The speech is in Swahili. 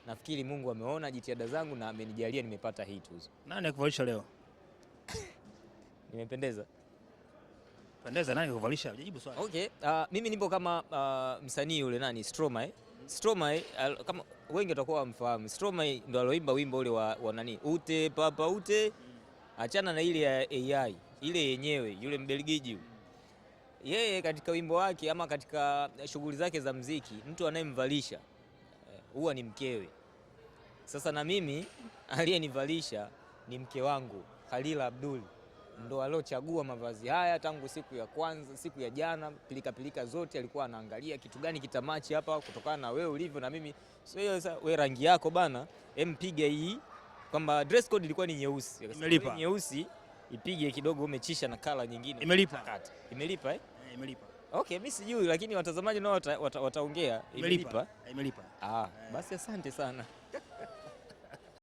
nafikiri Mungu ameona jitihada zangu na amenijalia nimepata hii tuzo. Nani akuvalisha leo? Nimependeza? Pendeza, nani akuvalisha? Jibu swali. Okay, mimi nipo kama msanii yule nani Stromae. Stromae kama wengi watakuwa wamfahamu. Stromae ndo aloimba wimbo ule wa nani? Ute papa ute. Achana na ile ya AI, ile yenyewe yule Mbelgiji. Yeye katika wimbo wake ama katika shughuli zake za muziki, mtu anayemvalisha huwa ni mkewe. Sasa na mimi aliyenivalisha ni mke wangu Khalila Abdul, ndo aliochagua mavazi haya tangu siku ya kwanza, siku ya jana, pilika zote alikuwa anaangalia kitu gani kitamachi hapa kutokana na wewe ulivyo na mimi. So sasa wewe rangi yako bana, mpiga hii kwamba dress code ilikuwa ni nyeusi. Imelipa. Nyeusi ipige kidogo umechisha na kala nyingine. Imelipa. Imelipa Imelipa. Okay, mimi sijui lakini watazamaji nao wataongea. Imelipa. Imelipa. Basi asante sana.